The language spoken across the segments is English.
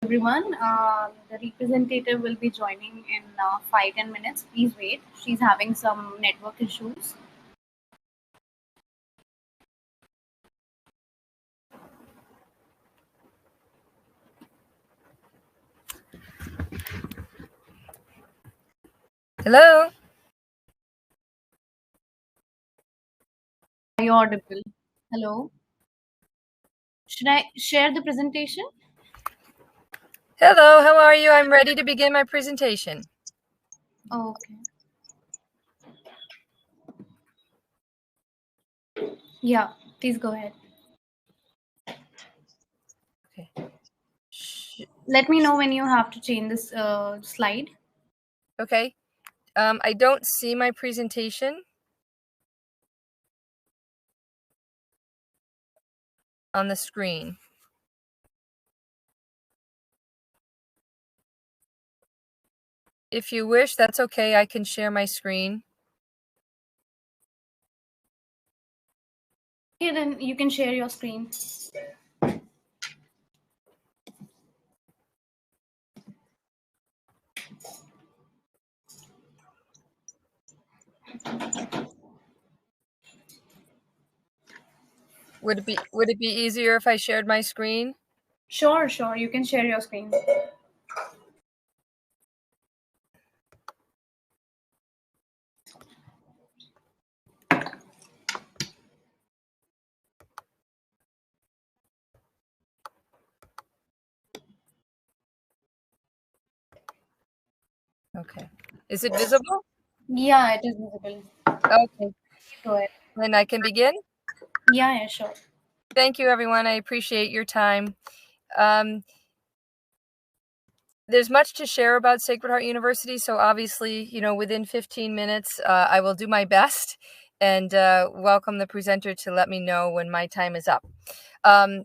everyone. The representative will be joining in 5-10 minutes. Please wait. She's having some network issues. Hello? Are you audible? Hello? Should I share the presentation? Hello, how are you? I'm ready to begin my presentation. Okay. Yeah, please go ahead. Okay. Let me know when you have to change this slide. Okay. I don't see my presentation on the screen. If you wish, that's okay. I can share my screen. Okay, then you can share your screen. Would it be easier if I shared my screen? Sure. You can share your screen. Okay. Is it visible? Yeah, it is visible. Okay. Go ahead. Then I can begin? Yeah, sure. Thank you, everyone. I appreciate your time. There's much to share about Sacred Heart University, so obviously, within 15 minutes, I will do my best and welcome the presenter to let me know when my time is up.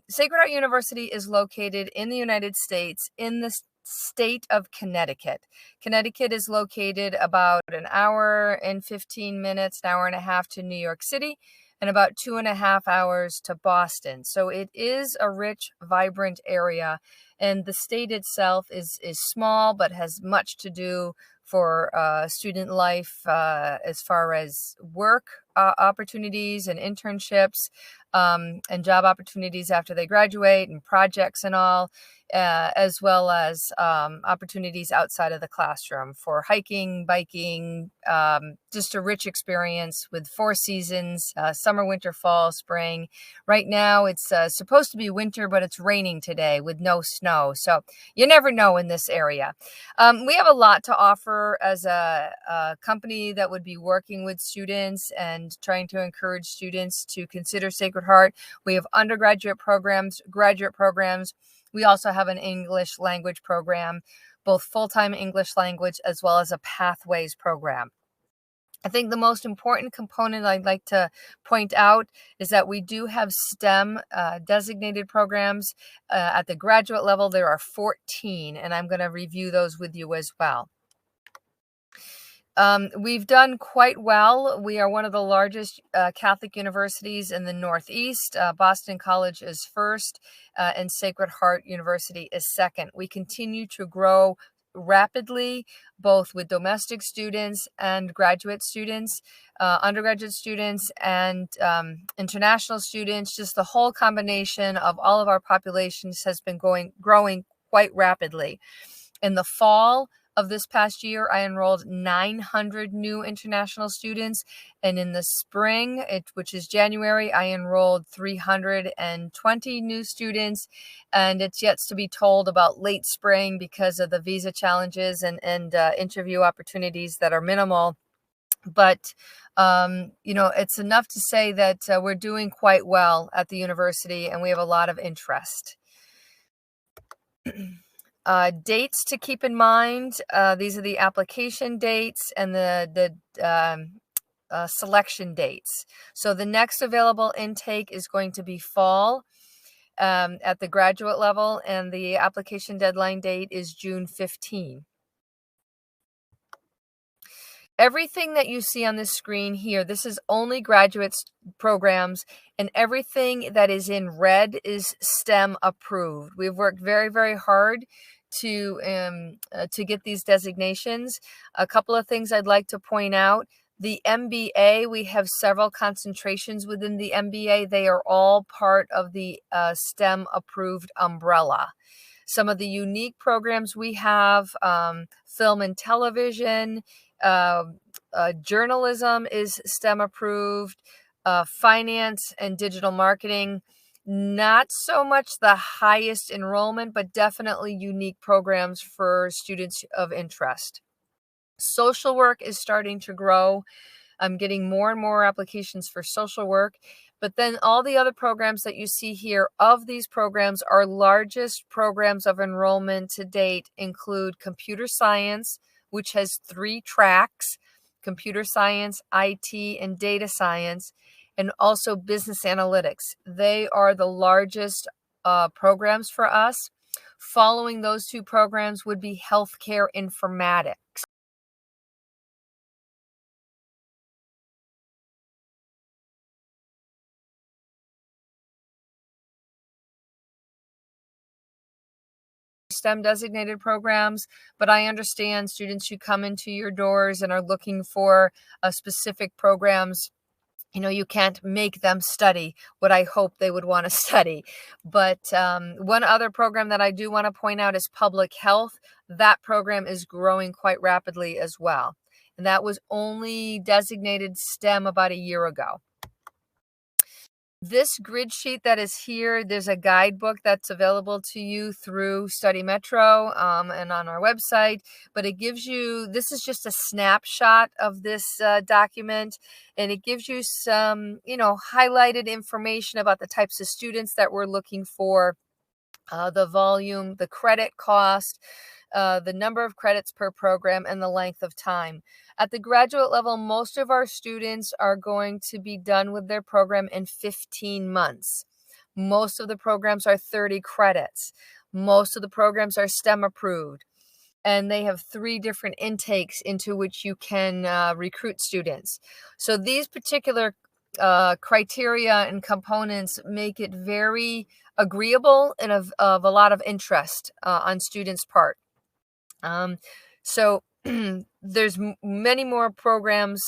Sacred Heart University is located in the United States in the state of Connecticut. Connecticut is located about an hour and 15 minutes, an hour and a half to New York City, and about 2.5 hours to Boston. So it is a rich, vibrant area. And the state itself is small, but has much to do for student life as far as work opportunities and internships and job opportunities after they graduate and projects and all, as well as opportunities outside of the classroom for hiking, biking, just a rich experience with 4 seasons, summer, winter, fall, spring. Right now it's supposed to be winter, but it's raining today with no snow. So you never know in this area. We have a lot to offer as a company that would be working with students and trying to encourage students to consider Sacred Heart. We have undergraduate programs, graduate programs. We also have an English language program, both full-time English language as well as a pathways program. I think the most important component I'd like to point out is that we do have STEM designated programs. At the graduate level, there are 14, and I'm going to review those with you as well. We've done quite well. We are one of the largest Catholic universities in the Northeast. Boston College is first, and Sacred Heart University is second. We continue to grow rapidly, both with domestic students and graduate students, undergraduate students, and international students. Just the whole combination of all of our populations has been growing quite rapidly. In the fall of this past year, I enrolled 900 new international students. And in the spring, which is January, I enrolled 320 new students. And it's yet to be told about late spring because of the visa challenges and interview opportunities that are minimal. But, it's enough to say that we're doing quite well at the university and we have a lot of interest. Dates to keep in mind. These are the application dates and the selection dates. So the next available intake is going to be fall at the graduate level, and the application deadline date is June 15. Everything that you see on this screen here, this is only graduate programs, and everything that is in red is STEM approved. We've worked very, very hard to get these designations. A couple of things I'd like to point out. The MBA, we have several concentrations within the MBA. They are all part of the STEM approved umbrella. Some of the unique programs we have, film and television, uh, journalism is STEM approved, finance and digital marketing, not so much the highest enrollment, but definitely unique programs for students of interest. Social work is starting to grow. I'm getting more and more applications for social work. But then all the other programs that you see here, of these programs, our largest programs of enrollment to date include computer science, which has 3 tracks: computer science, IT, and data science, and also business analytics. They are the largest programs for us. Following those 2 programs would be healthcare informatics. STEM designated programs, but I understand students who come into your doors and are looking for specific programs. You can't make them study what I hope they would want to study. But one other program that I do want to point out is public health. That program is growing quite rapidly as well. And that was only designated STEM about a year ago. This grid sheet that is here, there's a guidebook that's available to you through Study Metro and on our website, but it gives you, this is just a snapshot of this document, and it gives you some, highlighted information about the types of students that we're looking for, the volume, the credit cost, the number of credits per program, and the length of time. At the graduate level, most of our students are going to be done with their program in 15 months. Most of the programs are 30 credits. Most of the programs are STEM approved. And they have 3 different intakes into which you can recruit students. So these particular criteria and components make it very agreeable and of a lot of interest on students' part. So there's many more programs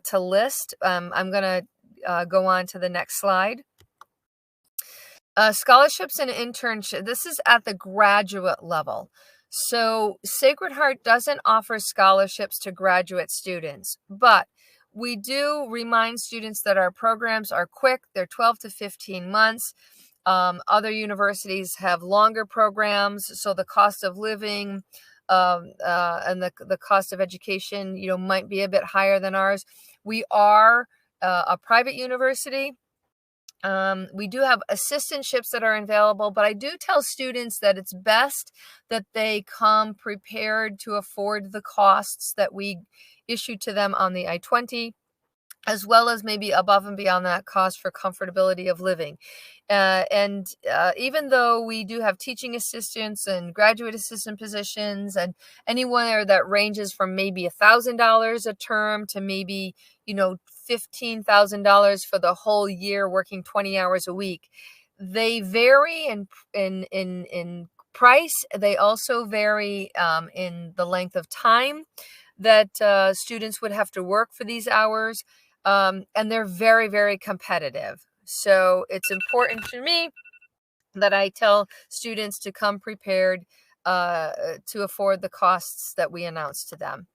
to list. I'm going to go on to the next slide. Scholarships and internship. This is at the graduate level. So Sacred Heart doesn't offer scholarships to graduate students, but we do remind students that our programs are quick. They're 12 to 15 months. Other universities have longer programs, so the cost of living and the cost of education, might be a bit higher than ours. We are a private university. We do have assistantships that are available, but I do tell students that it's best that they come prepared to afford the costs that we issue to them on the I-20, as well as maybe above and beyond that cost for comfortability of living. And even though we do have teaching assistants and graduate assistant positions, and anywhere that ranges from maybe $1,000 a term to maybe, $15,000 for the whole year working 20 hours a week, they vary in price. They also vary in the length of time that students would have to work for these hours. And they're very, very competitive. So it's important for me that I tell students to come prepared to afford the costs that we announce to them.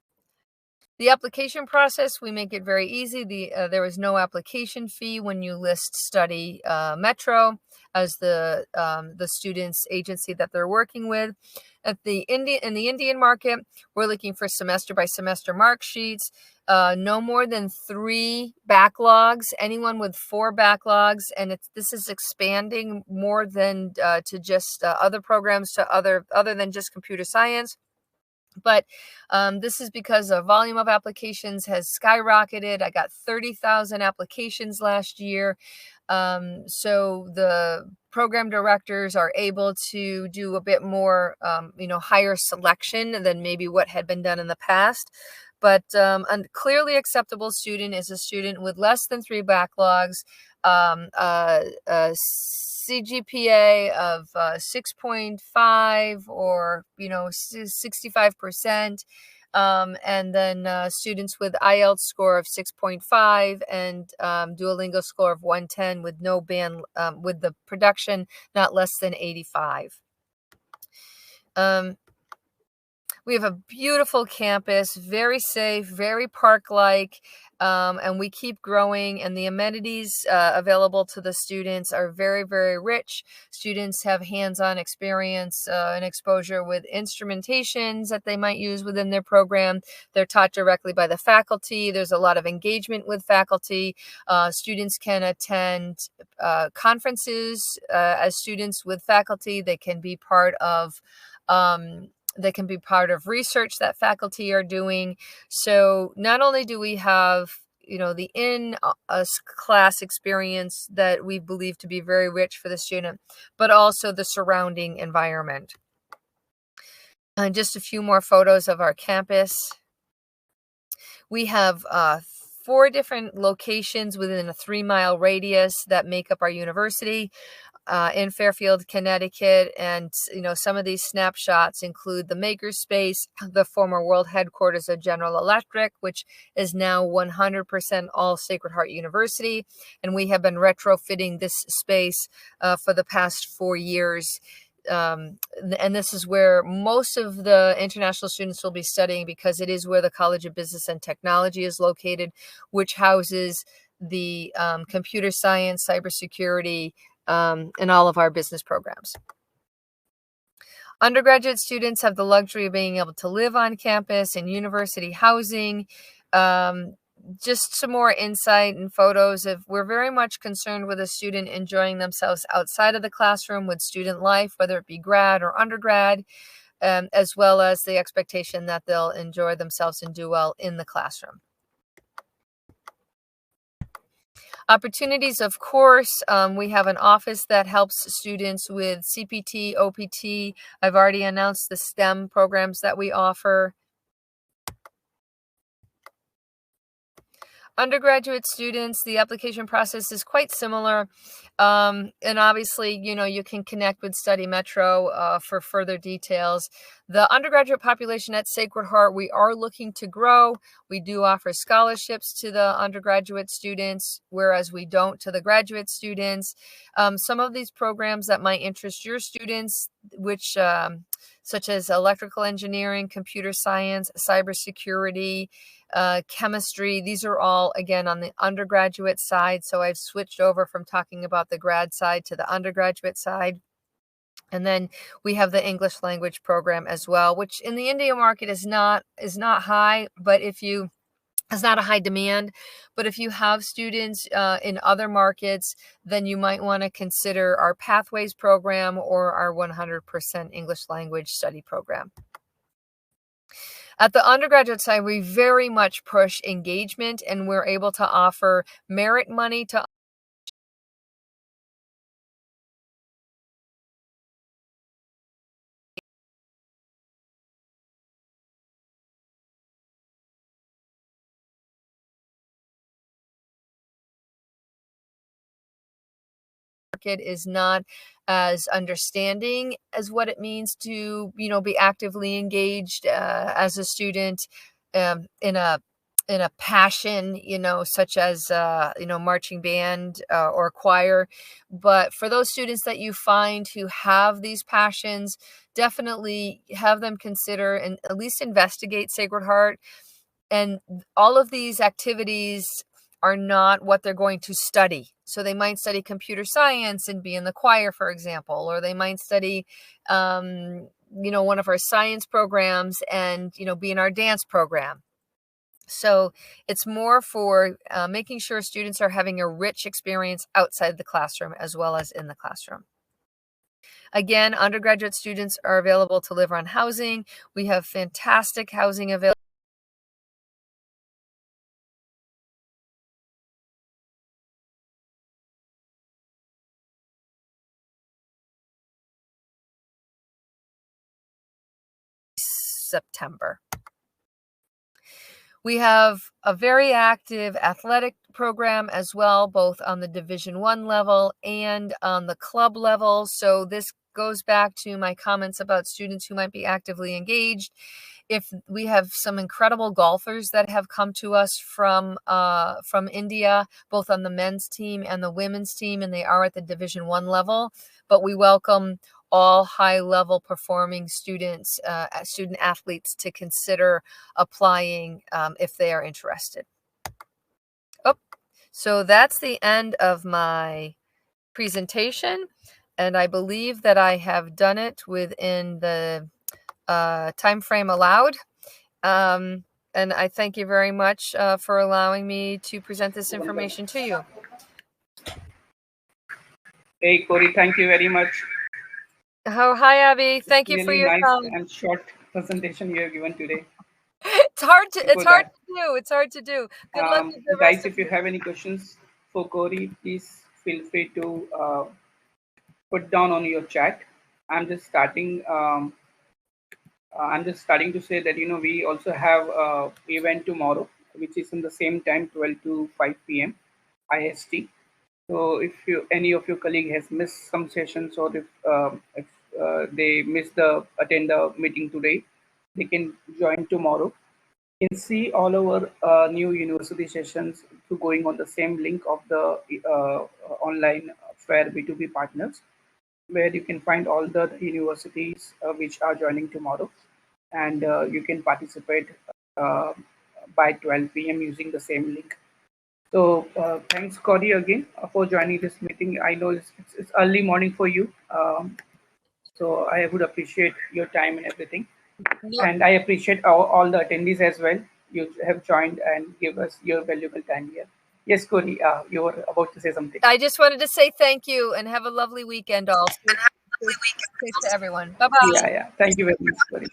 The application process, we make it very easy. There is no application fee when you list Study Metro as the student's agency that they're working with. In the Indian market, we're looking for semester by semester mark sheets. No more than 3 backlogs. Anyone with 4 backlogs, and this is expanding more than to just other programs to other than just computer science. But this is because the volume of applications has skyrocketed. I got 30,000 applications last year. So the program directors are able to do a bit more, higher selection than maybe what had been done in the past. But a clearly acceptable student is a student with less than 3 backlogs, a CGPA of 6.5 or 65%, and then students with IELTS score of 6.5 and Duolingo score of 110 with no band with the production not less than 85. We have a beautiful campus, very safe, very park-like, and we keep growing, and the amenities available to the students are very, very rich. Students have hands-on experience and exposure with instrumentations that they might use within their program. They're taught directly by the faculty. There's a lot of engagement with faculty. Students can attend conferences as students with faculty. They can be part of research that faculty are doing. So not only do we have, the class experience that we believe to be very rich for the student, but also the surrounding environment. And just a few more photos of our campus. We have 4 different locations within a 3-mile radius that make up our university. In Fairfield, Connecticut, and some of these snapshots include the Makerspace, the former world headquarters of General Electric, which is now 100% all Sacred Heart University, and we have been retrofitting this space for the past 4 years. And this is where most of the international students will be studying, because it is where the College of Business and Technology is located, which houses the computer science, cybersecurity, in all of our business programs. Undergraduate students have the luxury of being able to live on campus in university housing. Just some more insight and photos of, we're very much concerned with a student enjoying themselves outside of the classroom with student life, whether it be grad or undergrad, as well as the expectation that they'll enjoy themselves and do well in the classroom. Opportunities, of course, we have an office that helps students with CPT, OPT. I've already announced the STEM programs that we offer. Undergraduate students, the application process is quite similar. And obviously, you can connect with Study Metro for further details. The undergraduate population at Sacred Heart, we are looking to grow. We do offer scholarships to the undergraduate students, whereas we don't to the graduate students. Some of these programs that might interest your students, which such as electrical engineering, computer science, cybersecurity, chemistry. These are all, again, on the undergraduate side. So I've switched over from talking about the grad side to the undergraduate side. And then we have the English language program as well, which in the India market is not high, but it's not a high demand. But if you have students in other markets, then you might want to consider our Pathways program or our 100% English language study program. At the undergraduate side, we very much push engagement, and we're able to offer merit money to market is not as understanding as what it means to, be actively engaged as a student in a passion, such as, marching band or choir. But for those students that you find who have these passions, definitely have them consider and at least investigate Sacred Heart. And all of these activities are not what they're going to study. So they might study computer science and be in the choir, for example, or they might study, one of our science programs and, be in our dance program. So it's more for making sure students are having a rich experience outside the classroom as well as in the classroom. Again, undergraduate students are available to live on housing. We have fantastic housing available. September. We have a very active athletic program as well, both on the Division I level and on the club level. So this goes back to my comments about students who might be actively engaged. If we have some incredible golfers that have come to us from India, both on the men's team and the women's team, and they are at the Division I level, but we welcome all high-level performing student athletes to consider applying if they are interested. Oh, so that's the end of my presentation, and I believe that I have done it within the time frame allowed. And I thank you very much for allowing me to present this information to you. Hey, Corey, thank you very much. Oh, hi, Abby. Thank you for your nice time. And short presentation you have given today. It's hard to do. It's hard to do. Good luck with the guys, rest if you have any questions for Corey, please feel free to put down on your chat. I'm just starting. I'm just starting to say that we also have event tomorrow, which is in the same time, 12 to 5 p.m. IST. So if any of your colleague has missed some sessions, or if they missed the attend the meeting today, they can join tomorrow. You can see all our new university sessions through going on the same link of the online fair B2B partners, where you can find all the universities which are joining tomorrow, and you can participate uh, by 12 p.m. using the same link. So thanks, Corey, again for joining this meeting. I know it's early morning for you, so I would appreciate your time and everything. No. And I appreciate all the attendees as well. You have joined and give us your valuable time here. Yes, Corey, you were about to say something. I just wanted to say thank you and have a lovely weekend all. Thanks to everyone. Bye-bye. Yeah. Thank you very much, Corey.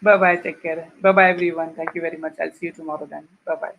Bye-bye. Take care. Bye-bye, everyone. Thank you very much. I'll see you tomorrow then. Bye-bye.